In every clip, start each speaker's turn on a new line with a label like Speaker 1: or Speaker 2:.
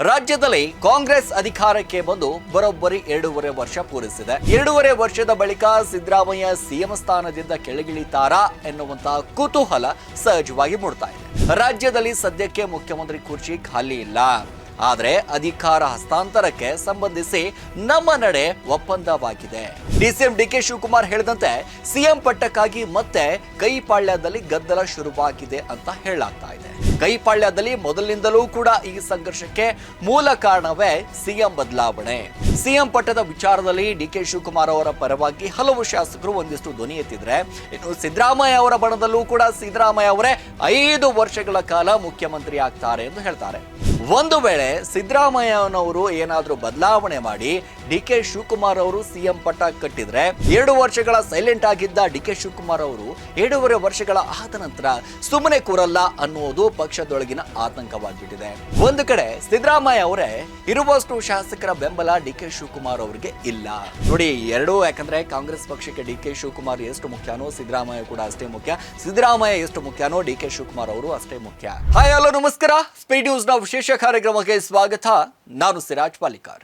Speaker 1: ರಾಜ್ಯದಲ್ಲಿ ಕಾಂಗ್ರೆಸ್ ಅಧಿಕಾರಕ್ಕೆ ಬಂದು ಬರೋಬ್ಬರಿ 2.5 ವರ್ಷ ಪೂರೈಸಿದೆ. 2.5 ವರ್ಷದ ಬಳಿಕ ಸಿದ್ದರಾಮಯ್ಯ ಸಿಎಂ ಸ್ಥಾನದಿಂದ ಕೆಳಗಿಳಿತಾರಾ ಎನ್ನುವಂತಹ ಕುತೂಹಲ ಸಹಜವಾಗಿ ಮೂಡ್ತಾ ಇದೆ. ರಾಜ್ಯದಲ್ಲಿ ಸದ್ಯಕ್ಕೆ ಮುಖ್ಯಮಂತ್ರಿ ಕುರ್ಚಿ ಖಾಲಿ ಇಲ್ಲ. ಆದರೆ ಅಧಿಕಾರ ಹಸ್ತಾಂತರಕ್ಕೆ ಸಂಬಂಧಿಸಿ ನಮ್ಮ ನಡೆ ಒಪ್ಪಂದವಾಗಿದೆ. ಡಿಸಿಎಂ ಡಿಕೆ ಶಿವಕುಮಾರ್ ಹೇಳಿದಂತೆ ಸಿಎಂ ಪಟ್ಟಕ್ಕಾಗಿ ಮತ್ತೆ ಕೈಪಾಳ್ಯದಲ್ಲಿ ಗದ್ದಲ ಶುರುವಾಗಿದೆ ಅಂತ ಹೇಳಲಾಗ್ತಾ ಇದೆ. ಕೈಪಾಳ್ಯದಲ್ಲಿ ಮೊದಲಿನಿಂದಲೂ ಕೂಡ ಈ ಸಂಘರ್ಷಕ್ಕೆ ಮೂಲ ಕಾರಣವೇ ಸಿಎಂ ಬದಲಾವಣೆ. ಸಿಎಂ ಪಟ್ಟದ ವಿಚಾರದಲ್ಲಿ ಡಿಕೆ ಶಿವಕುಮಾರ್ ಅವರ ಪರವಾಗಿ ಹಲವು ಶಾಸಕರು ಒಂದಿಷ್ಟು ಧ್ವನಿ ಎತ್ತಿದ್ರೆ, ಇನ್ನು ಸಿದ್ದರಾಮಯ್ಯ ಅವರ ಬಣದಲ್ಲೂ ಕೂಡ ಸಿದ್ದರಾಮಯ್ಯ ಅವರೇ 5 ವರ್ಷಗಳ ಕಾಲ ಮುಖ್ಯಮಂತ್ರಿ ಆಗ್ತಾರೆ ಎಂದು ಹೇಳ್ತಾರೆ. ಒಂದು ವೇಳೆ ಸಿದ್ದರಾಮಯ್ಯನವರು ಏನಾದರೂ ಬದಲಾವಣೆ ಮಾಡಿ ಡಿಕೆ ಶಿವಕುಮಾರ್ ಅವರು ಸಿಎಂ ಪಟ್ಟ ಕಟ್ಟಿದ್ರೆ 2 ವರ್ಷಗಳ ಸೈಲೆಂಟ್ ಆಗಿದ್ದ ಡಿಕೆ ಶಿವಕುಮಾರ್ ಅವರು 2.5 ವರ್ಷಗಳ ಆದ ನಂತರ ಸುಮ್ಮನೆ ಕೂರಲ್ಲ ಅನ್ನುವುದು ಪಕ್ಷದೊಳಗಿನ ಆತಂಕವಾಗಿಬಿಟ್ಟಿದೆ. ಒಂದು ಕಡೆ ಸಿದ್ದರಾಮಯ್ಯ ಅವರೇ ಇರುವಷ್ಟು ಶಾಸಕರ ಬೆಂಬಲ ಡಿಕೆ ಶಿವಕುಮಾರ್ ಅವರಿಗೆ ಇಲ್ಲ. ನೋಡಿ, ಯಾಕಂದ್ರೆ ಕಾಂಗ್ರೆಸ್ ಪಕ್ಷಕ್ಕೆ ಡಿಕೆ ಶಿವಕುಮಾರ್ ಎಷ್ಟು ಮುಖ್ಯನೋ ಸಿದ್ದರಾಮಯ್ಯ ಕೂಡ ಅಷ್ಟೇ ಮುಖ್ಯ. ಸಿದ್ದರಾಮಯ್ಯ ಎಷ್ಟು ಮುಖ್ಯನೋ ಡಿಕೆ ಶಿವಕುಮಾರ್ ಅವರು ಅಷ್ಟೇ ಮುಖ್ಯ. ಹಾಯ್, ಹಲೋ, ನಮಸ್ಕಾರ. ಸ್ಪೀಡ್ ನ್ಯೂಸ್ ನ ವಿಶೇಷ ಕಾರ್ಯಕ್ರಮಕ್ಕೆ ಸ್ವಾಗತ. ನಾನು ಸಿರಾಜ್ ಪಾಲಿಕಾರ್.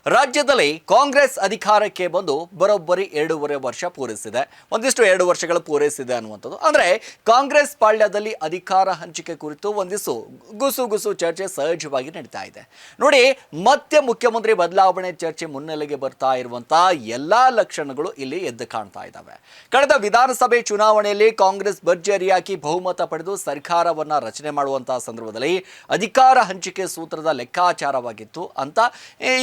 Speaker 1: ರಾಜ್ಯದಲ್ಲಿ ಕಾಂಗ್ರೆಸ್ ಅಧಿಕಾರಕ್ಕೆ ಬಂದು ಬರೋಬ್ಬರಿ 2.5 ವರ್ಷ ಪೂರೈಸಿದೆ. ಒಂದಿಷ್ಟು 2 ವರ್ಷಗಳು ಪೂರೈಸಿದೆ ಅನ್ನುವಂಥದ್ದು. ಅಂದರೆ ಕಾಂಗ್ರೆಸ್ ಪಾಳ್ಯದಲ್ಲಿ ಅಧಿಕಾರ ಹಂಚಿಕೆ ಕುರಿತು ಒಂದಿಷ್ಟು ಗುಸು ಚರ್ಚೆ ಸಹಜವಾಗಿ ನಡೀತಾ ಇದೆ. ನೋಡಿ, ಮತ್ತೆ ಮುಖ್ಯಮಂತ್ರಿ ಬದಲಾವಣೆ ಚರ್ಚೆ ಮುನ್ನೆಲೆಗೆ ಬರ್ತಾ ಇರುವಂತಹ ಎಲ್ಲಾ ಲಕ್ಷಣಗಳು ಇಲ್ಲಿ ಎದ್ದು ಕಾಣ್ತಾ ಇದ್ದಾವೆ. ಕಳೆದ ವಿಧಾನಸಭೆ ಚುನಾವಣೆಯಲ್ಲಿ ಕಾಂಗ್ರೆಸ್ ಭರ್ಜರಿಯಾಗಿ ಬಹುಮತ ಪಡೆದು ಸರ್ಕಾರವನ್ನ ರಚನೆ ಮಾಡುವಂತಹ ಸಂದರ್ಭದಲ್ಲಿ ಅಧಿಕಾರ ಹಂಚಿಕೆ ಸೂತ್ರದ ಲೆಕ್ಕಾಚಾರವಾಗಿತ್ತು ಅಂತ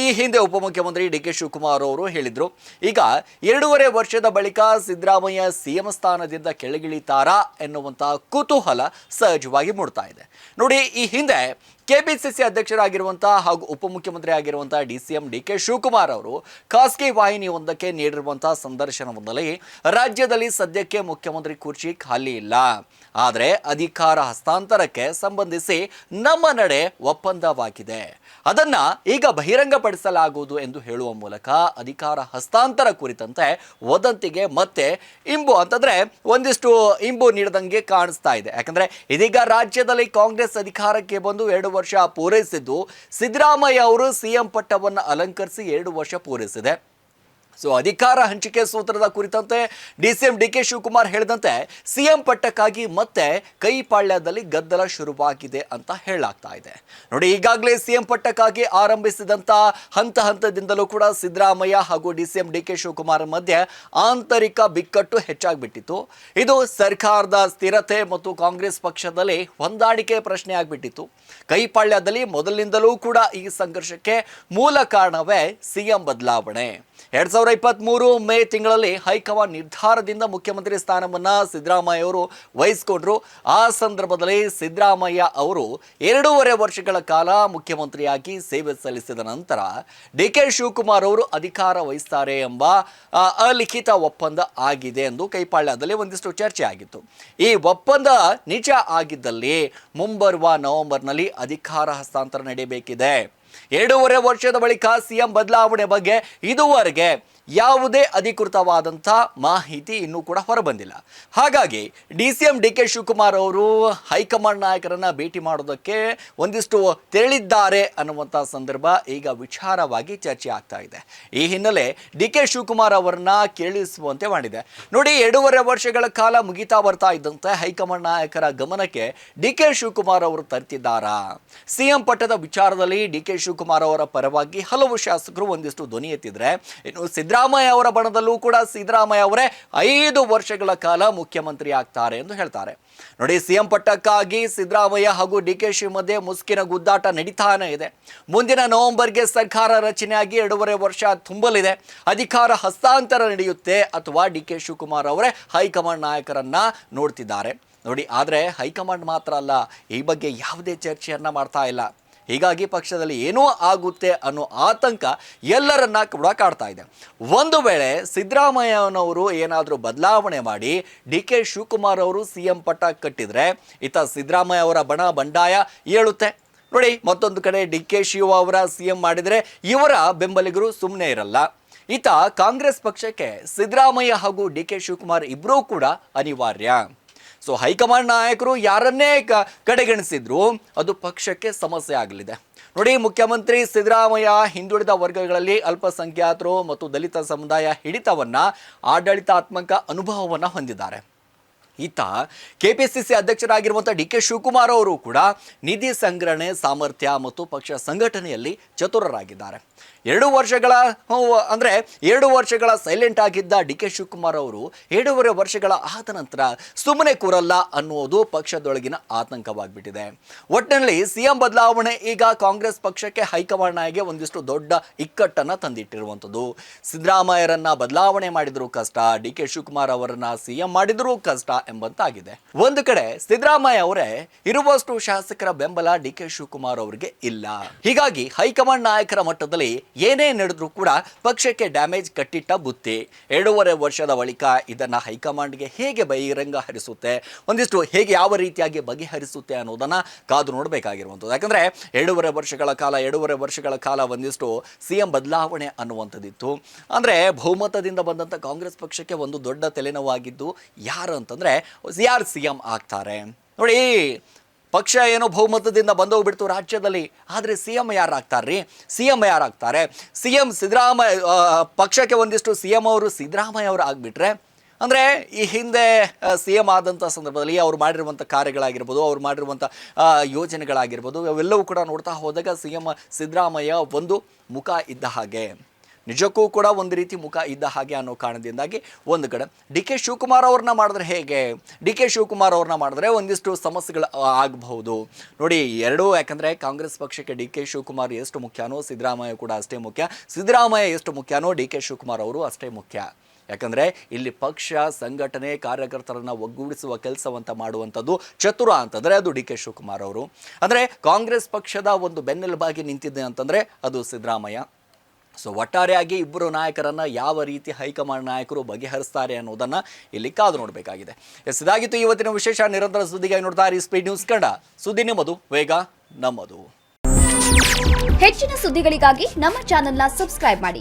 Speaker 1: ಈ ಹಿಂದೆ ಉಪಮುಖ್ಯಮಂತ್ರಿ ಡಿಕೆ ಶಿವಕುಮಾರ್ ಅವರು ಹೇಳಿದ್ರು. ಈಗ 2.5 ವರ್ಷದ ಬಳಿಕ ಸಿದ್ದರಾಮಯ್ಯ ಸಿಎಂ ಸ್ಥಾನದಿಂದ ಕೆಳಗಿಳಿತಾರಾ ಎನ್ನುವಂತಹ ಕುತೂಹಲ ಸಹಜವಾಗಿ ಮೂಡ್ತಾ ಇದೆ. ನೋಡಿ, ಈ ಹಿಂದೆ ಕೆಪಿಸಿಸಿ ಅಧ್ಯಕ್ಷರಾಗಿರುವಂತಹ ಹಾಗೂ ಉಪಮುಖ್ಯಮಂತ್ರಿ ಆಗಿರುವಂತಹ ಡಿಸಿಎಂ ಡಿಕೆ ಶಿವಕುಮಾರ್ ಅವರು ಖಾಸಗಿ ವಾಹಿನಿಯೊಂದಕ್ಕೆ ನೀಡಿರುವಂತಹ ಸಂದರ್ಶನದಲ್ಲಿ ರಾಜ್ಯದಲ್ಲಿ ಸದ್ಯಕ್ಕೆ ಮುಖ್ಯಮಂತ್ರಿ ಕುರ್ಚಿ ಖಾಲಿ ಇಲ್ಲ. ಆದರೆ ಅಧಿಕಾರ ಹಸ್ತಾಂತರಕ್ಕೆ ಸಂಬಂಧಿಸಿ ನಮ್ಮ ನಡೆ ಒಪ್ಪಂದವಾಗಿದೆ. ಅದನ್ನ ಈಗ ಬಹಿರಂಗಪಡಿಸಲಾಗುವುದು ಎಂದು ಹೇಳುವ ಮೂಲಕ ಅಧಿಕಾರ ಹಸ್ತಾಂತರ ಕುರಿತಂತೆ ವದಂತಿಗೆ ಮತ್ತೆ ಒಂದಿಷ್ಟು ಇಂಬು ನೀಡದಂಗೆ ಕಾಣಿಸ್ತಾ ಇದೆ. ಯಾಕಂದ್ರೆ ಇದೀಗ ರಾಜ್ಯದಲ್ಲಿ ಕಾಂಗ್ರೆಸ್ ಅಧಿಕಾರಕ್ಕೆ ಬಂದು 2 ವರ್ಷ ಪೂರೈಸಿದ್ದು, ಸಿದ್ದರಾಮಯ್ಯ ಅವರು ಸಿಎಂ ಪಟ್ಟವನ್ನು ಅಲಂಕರಿಸಿ 2 ವರ್ಷ ಪೂರೈಸಿದೆ. ಸೊ ಅಧಿಕಾರ ಹಂಚಿಕೆ ಸೂತ್ರದ ಕುರಿತಂತೆ ಡಿಸಿಎಂ ಡಿಕೆ ಶಿವಕುಮಾರ್ ಹೇಳಿದಂತೆ ಸಿಎಂ ಪಟ್ಟಕ್ಕಾಗಿ ಮತ್ತೆ ಕೈಪಾಳ್ಯದಲ್ಲಿ ಗದ್ದಲ ಶುರುವಾಗಿದೆ ಅಂತ ಹೇಳಲಾಗ್ತಾ ಇದೆ. ನೋಡಿ, ಈಗಾಗಲೇ ಸಿಎಂ ಪಟ್ಟಕ್ಕಾಗಿ ಆರಂಭಿಸಿದಂತ ಹಂತದಿಂದಲೂ ಕೂಡ ಸಿದ್ದರಾಮಯ್ಯ ಹಾಗೂ ಡಿಸಿಎಂ ಡಿಕೆ ಶಿವಕುಮಾರ್ ಮಧ್ಯೆ ಆಂತರಿಕ ಬಿಕ್ಕಟ್ಟು ಹೆಚ್ಚಾಗ್ಬಿಟ್ಟಿತ್ತು. ಇದು ಸರ್ಕಾರದ ಸ್ಥಿರತೆ ಮತ್ತು ಕಾಂಗ್ರೆಸ್ ಪಕ್ಷದಲ್ಲಿ ಹೊಂದಾಣಿಕೆ ಪ್ರಶ್ನೆ ಆಗ್ಬಿಟ್ಟಿತ್ತು. ಕೈಪಾಳ್ಯದಲ್ಲಿ ಮೊದಲಿನಿಂದಲೂ ಕೂಡ ಈ ಸಂಘರ್ಷಕ್ಕೆ ಮೂಲ ಕಾರಣವೇ ಸಿಎಂ ಬದಲಾವಣೆ. 2023 ಮೇ ತಿಂಗಳಲ್ಲಿ ಹೈಕಮಾಂಡ್ ನಿರ್ಧಾರದಿಂದ ಮುಖ್ಯಮಂತ್ರಿ ಸ್ಥಾನವನ್ನ ಸಿದ್ದರಾಮಯ್ಯ ಅವರು ವಹಿಸಿಕೊಂಡ್ರು. ಆ ಸಂದರ್ಭದಲ್ಲಿ ಸಿದ್ದರಾಮಯ್ಯ ಅವರು 2.5 ವರ್ಷಗಳ ಕಾಲ ಮುಖ್ಯಮಂತ್ರಿಯಾಗಿ ಸೇವೆ ಸಲ್ಲಿಸಿದ ನಂತರ ಡಿಕೆ ಶಿವಕುಮಾರ್ ಅವರು ಅಧಿಕಾರ ವಹಿಸ್ತಾರೆ ಎಂಬ ಅಲಿಖಿತ ಒಪ್ಪಂದ ಆಗಿದೆ ಎಂದು ಕೈಪಾಳ್ಯದಲ್ಲಿ ಒಂದಿಷ್ಟು ಚರ್ಚೆ ಆಗಿತ್ತು. ಈ ಒಪ್ಪಂದ ನಿಜ ಆಗಿದ್ದಲ್ಲಿ ಮುಂಬರುವ ನವೆಂಬರ್ನಲ್ಲಿ ಅಧಿಕಾರ ಹಸ್ತಾಂತರ ನಡೆಯಬೇಕಿದೆ. 2.5 ವರ್ಷದ ಬಳಿಕ ಸಿಎಂ ಬದಲಾವಣೆ ಬಗ್ಗೆ ಇದುವರೆಗೆ ಯಾವುದೇ ಅಧಿಕೃತವಾದಂಥ ಮಾಹಿತಿ ಇನ್ನೂ ಕೂಡ ಹೊರಬಂದಿಲ್ಲ. ಹಾಗಾಗಿ ಡಿಸಿಎಂ ಡಿಕೆ ಶಿವಕುಮಾರ್ ಅವರು ಹೈಕಮಾಂಡ್ ನಾಯಕರನ್ನ ಭೇಟಿ ಮಾಡೋದಕ್ಕೆ ಒಂದಿಷ್ಟು ತೆರಳಿದ್ದಾರೆ ಅನ್ನುವಂಥ ಸಂದರ್ಭ ಈಗ ವಿಚಾರವಾಗಿ ಚರ್ಚೆ ಆಗ್ತಾ ಇದೆ. ಈ ಹಿನ್ನೆಲೆ ಡಿಕೆ ಶಿವಕುಮಾರ್ ಅವರನ್ನ ಕೇಳಿಸುವಂತೆ ಮಾಡಿದೆ. ನೋಡಿ, 2.5 ವರ್ಷಗಳ ಕಾಲ ಮುಗಿತಾ ಬರ್ತಾ ಇದ್ದಂತೆ ಹೈಕಮಾಂಡ್ ನಾಯಕರ ಗಮನಕ್ಕೆ ಡಿಕೆ ಶಿವಕುಮಾರ್ ಅವರು ತರ್ತಿದ್ದಾರಾ? ಸಿಎಂ ಪಟ್ಟದ ವಿಚಾರದಲ್ಲಿ ಡಿಕೆ ಶಿವಕುಮಾರ್ ಅವರ ಪರವಾಗಿ ಹಲವು ಶಾಸಕರು ಒಂದಿಷ್ಟು ಧ್ವನಿ ಎತ್ತಿದ್ರೆ, ಇನ್ನು ಸಿದ್ದರಾಮಯ್ಯ ಅವರ ಬಣದಲ್ಲೂ ಕೂಡ ಸಿದ್ದರಾಮಯ್ಯ ಅವರೇ 5 ವರ್ಷಗಳ ಕಾಲ ಮುಖ್ಯಮಂತ್ರಿ ಆಗ್ತಾರೆ ಎಂದು ಹೇಳ್ತಾರೆ. ನೋಡಿ, ಸಿಎಂ ಪಟ್ಟಕ್ಕಾಗಿ ಸಿದ್ದರಾಮಯ್ಯ ಹಾಗೂ ಡಿಕೆಶಿ ಮಧ್ಯೆ ಮುಸ್ಕಿನ ಗುದ್ದಾಟ ನಡೀತಾನೆ ಇದೆ. ಮುಂದಿನ ನವೆಂಬರ್ಗೆ ಸರ್ಕಾರ ರಚನೆಯಾಗಿ 2.5 ವರ್ಷ ತುಂಬಲಿದೆ. ಅಧಿಕಾರ ಹಸ್ತಾಂತರ ನಡೆಯುತ್ತೆ ಅಥವಾ ಡಿಕೆ ಶಿವಕುಮಾರ್ ಅವರೇ ಹೈಕಮಾಂಡ್ ನಾಯಕರನ್ನ ನೋಡ್ತಿದ್ದಾರೆ. ನೋಡಿ, ಆದರೆ ಹೈಕಮಾಂಡ್ ಮಾತ್ರ ಅಲ್ಲ, ಈ ಬಗ್ಗೆ ಯಾವುದೇ ಚರ್ಚೆಯನ್ನ ಮಾಡ್ತಾ ಇಲ್ಲ. ಹೀಗಾಗಿ ಪಕ್ಷದಲ್ಲಿ ಏನೋ ಆಗುತ್ತೆ ಅನ್ನೋ ಆತಂಕ ಎಲ್ಲರನ್ನ ಕೂಡ ಕಾಡ್ತಾ ಇದೆ. ಒಂದು ವೇಳೆ ಸಿದ್ದರಾಮಯ್ಯನವರು ಏನಾದರೂ ಬದಲಾವಣೆ ಮಾಡಿ ಡಿಕೆ ಶಿವಕುಮಾರ್ ಅವರು ಸಿಎಂ ಪಟ್ಟ ಕಟ್ಟಿದ್ರೆ ಇತ್ತ ಸಿದ್ದರಾಮಯ್ಯ ಅವರ ಬಂಡಾಯ ಏಳುತ್ತೆ. ನೋಡಿ, ಮತ್ತೊಂದು ಕಡೆ ಡಿಕೆ ಶಿವ ಅವರ ಸಿಎಂ ಮಾಡಿದರೆ ಇವರ ಬೆಂಬಲಿಗರು ಸುಮ್ಮನೆ ಇರಲ್ಲ. ಇತ್ತ ಕಾಂಗ್ರೆಸ್ ಪಕ್ಷಕ್ಕೆ ಸಿದ್ದರಾಮಯ್ಯ ಹಾಗೂ ಡಿಕೆ ಶಿವಕುಮಾರ್ ಇಬ್ಬರೂ ಕೂಡ ಅನಿವಾರ್ಯ. ಸೊ ಹೈಕಮಾಂಡ್ ನಾಯಕರು ಯಾರನ್ನೇ ಕಡೆಗಣಿಸಿದ್ರು ಅದು ಪಕ್ಷಕ್ಕೆ ಸಮಸ್ಯೆ ಆಗಲಿದೆ. ನೋಡಿ, ಮುಖ್ಯಮಂತ್ರಿ ಸಿದ್ದರಾಮಯ್ಯ ಹಿಂದುಳಿದ ವರ್ಗಗಳಲ್ಲಿ ಅಲ್ಪಸಂಖ್ಯಾತರು ಮತ್ತು ದಲಿತ ಸಮುದಾಯ ಹಿಡಿತವನ್ನ ಆಡಳಿತಾತ್ಮಕ ಅನುಭವವನ್ನು ಹೊಂದಿದ್ದಾರೆ. ಈತ ಕೆಪಿಸಿಸಿ ಅಧ್ಯಕ್ಷರಾಗಿರುವಂತಹ ಡಿ ಕೆ ಶಿವಕುಮಾರ್ ಅವರು ಕೂಡ ನಿಧಿ ಸಂಗ್ರಹಣೆ ಸಾಮರ್ಥ್ಯ ಮತ್ತು ಪಕ್ಷ ಸಂಘಟನೆಯಲ್ಲಿ ಚತುರರಾಗಿದ್ದಾರೆ. 2 ವರ್ಷಗಳ ಸೈಲೆಂಟ್ ಆಗಿದ್ದ ಡಿ ಕೆ ಶಿವಕುಮಾರ್ ಅವರು 2.5 ವರ್ಷಗಳ ಆದ ನಂತರ ಸುಮ್ಮನೆ ಕೂರಲ್ಲ ಅನ್ನುವುದು ಪಕ್ಷದೊಳಗಿನ ಆತಂಕವಾಗಿಬಿಟ್ಟಿದೆ. ಒಟ್ಟಿನಲ್ಲಿ ಸಿಎಂ ಬದಲಾವಣೆ ಈಗ ಕಾಂಗ್ರೆಸ್ ಪಕ್ಷಕ್ಕೆ ಹೈಕಮಾಂಡ್ಗೆ ಒಂದಿಷ್ಟು ದೊಡ್ಡ ಇಕ್ಕಟ್ಟನ್ನು ತಂದಿಟ್ಟಿರುವಂಥದ್ದು. ಸಿದ್ದರಾಮಯ್ಯರನ್ನ ಬದಲಾವಣೆ ಮಾಡಿದ್ರು ಕಷ್ಟ, ಡಿ ಕೆ ಶಿವಕುಮಾರ್ ಅವರನ್ನ ಸಿಎಂ ಮಾಡಿದ್ರು ಕಷ್ಟ ಎಂಬಂತಾಗಿದೆ. ಒಂದು ಕಡೆ ಸಿದ್ದರಾಮಯ್ಯ ಅವರೇ ಇರುವಷ್ಟು ಶಾಸಕರ ಬೆಂಬಲ ಡಿ ಕೆ ಶಿವಕುಮಾರ್ ಅವರಿಗೆ ಇಲ್ಲ. ಹೀಗಾಗಿ ಹೈಕಮಾಂಡ್ ನಾಯಕರ ಮಟ್ಟದಲ್ಲಿ ಏನೇ ನಡೆದ್ರೂ ಕೂಡ ಪಕ್ಷಕ್ಕೆ ಡ್ಯಾಮೇಜ್ ಕಟ್ಟಿಟ್ಟ ಬುತ್ತಿ. 2.5 ವರ್ಷದ ಬಳಿಕ ಇದನ್ನ ಹೈಕಮಾಂಡ್ಗೆ ಹೇಗೆ ಬಹಿರಂಗ ಹರಿಸುತ್ತೆ, ಒಂದಿಷ್ಟು ಹೇಗೆ ಯಾವ ರೀತಿಯಾಗಿ ಬಗೆಹರಿಸುತ್ತೆ ಅನ್ನೋದನ್ನ ಕಾದು ನೋಡಬೇಕಾಗಿರುವಂಥದ್ದು. ಯಾಕಂದ್ರೆ 2.5 ವರ್ಷಗಳ ಕಾಲ ಒಂದಿಷ್ಟು ಸಿಎಂ ಬದಲಾವಣೆ ಅನ್ನುವಂಥದ್ದಿತ್ತು. ಅಂದ್ರೆ ಬಹುಮತದಿಂದ ಬಂದಂತ ಕಾಂಗ್ರೆಸ್ ಪಕ್ಷಕ್ಕೆ ಒಂದು ದೊಡ್ಡ ತಲೆನೋವಾಗಿದ್ದು ಯಾರು ಅಂತಂದ್ರೆ ಯಾರು ಸಿಎಂ ಆಗ್ತಾರೆ. ನೋಡಿ, ಪಕ್ಷ ಏನೋ ಬಹುಮತದಿಂದ ಬಂದೋಗ್ಬಿಡ್ತು ರಾಜ್ಯದಲ್ಲಿ, ಆದರೆ ಸಿಎಂ ಯಾರಾಗ್ತಾರೆ? ಸಿಎಂ ಸಿದ್ದರಾಮಯ್ಯ ಪಕ್ಷಕ್ಕೆ ಒಂದಿಷ್ಟು ಸಿಎಂ ಅವರು ಸಿದ್ದರಾಮಯ್ಯ ಅವರು ಆಗಿಬಿಟ್ರೆ, ಅಂದರೆ ಈ ಹಿಂದೆ ಸಿಎಂ ಆದಂಥ ಸಂದರ್ಭದಲ್ಲಿ ಅವ್ರು ಮಾಡಿರುವಂಥ ಕಾರ್ಯಗಳಾಗಿರ್ಬೋದು, ಅವ್ರು ಮಾಡಿರುವಂಥ ಯೋಜನೆಗಳಾಗಿರ್ಬೋದು, ಅವೆಲ್ಲವೂ ಕೂಡ ನೋಡ್ತಾ ಹೋದಾಗ ಸಿಎಂ ಸಿದ್ದರಾಮಯ್ಯ ಒಂದು ಮುಖ ಇದ್ದ ಹಾಗೆ, ನಿಜಕ್ಕೂ ಕೂಡ ಒಂದು ರೀತಿ ಮುಖ ಇದ್ದ ಹಾಗೆ ಅನ್ನೋ ಕಾರಣದಿಂದಾಗಿ ಒಂದು ಕಡೆ ಡಿ ಕೆ ಶಿವಕುಮಾರ್ ಅವ್ರನ್ನ ಮಾಡಿದ್ರೆ ಹೇಗೆ, ಡಿ ಕೆ ಶಿವಕುಮಾರ್ ಅವ್ರನ್ನ ಮಾಡಿದ್ರೆ ಒಂದಿಷ್ಟು ಸಮಸ್ಯೆಗಳು ಆಗಬಹುದು. ನೋಡಿ, ಎರಡೂ, ಯಾಕಂದರೆ ಕಾಂಗ್ರೆಸ್ ಪಕ್ಷಕ್ಕೆ ಡಿ ಕೆ ಶಿವಕುಮಾರ್ ಎಷ್ಟು ಮುಖ್ಯನೋ ಸಿದ್ದರಾಮಯ್ಯ ಕೂಡ ಅಷ್ಟೇ ಮುಖ್ಯ, ಸಿದ್ದರಾಮಯ್ಯ ಎಷ್ಟು ಮುಖ್ಯನೋ ಡಿ ಕೆ ಶಿವಕುಮಾರ್ ಅವರು ಅಷ್ಟೇ ಮುಖ್ಯ. ಯಾಕಂದರೆ ಇಲ್ಲಿ ಪಕ್ಷ ಸಂಘಟನೆ ಕಾರ್ಯಕರ್ತರನ್ನು ಒಗ್ಗೂಡಿಸುವ ಕೆಲಸವಂತ ಮಾಡುವಂಥದ್ದು ಚತುರ ಅಂತಂದರೆ ಅದು ಡಿ ಕೆ ಶಿವಕುಮಾರ್ ಅವರು. ಅಂದರೆ ಕಾಂಗ್ರೆಸ್ ಪಕ್ಷದ ಒಂದು ಬೆನ್ನೆಲುಬಾಗಿ ನಿಂತಿದೆ ಅಂತಂದರೆ ಅದು ಸಿದ್ದರಾಮಯ್ಯ. ಸೊ ಒಟ್ಟಾರೆಯಾಗಿ ಇಬ್ಬರು ನಾಯಕರನ್ನು ಯಾವ ರೀತಿ ಹೈಕಮಾಂಡ್ ನಾಯಕರು ಬಗೆಹರಿಸ್ತಾರೆ ಅನ್ನೋದನ್ನು ಇಲ್ಲಿ ಕಾದು ನೋಡಬೇಕಾಗಿದೆ. ಇದಾಗಿತ್ತು ಇವತ್ತಿನ ವಿಶೇಷ. ನಿರಂತರ ಸುದ್ದಿಗಾಗಿ ನೋಡ್ತಾ ಇರಿ ಸ್ಪೀಡ್ ನ್ಯೂಸ್ ಕನ್ನಡ. ಸುದ್ದಿ ನಿಮ್ಮದು, ವೇಗ ನಮ್ಮದು.
Speaker 2: ಹೆಚ್ಚಿನ ಸುದ್ದಿಗಳಿಗಾಗಿ ನಮ್ಮ ಚಾನೆಲ್ನ ಸಬ್ಸ್ಕ್ರೈಬ್ ಮಾಡಿ.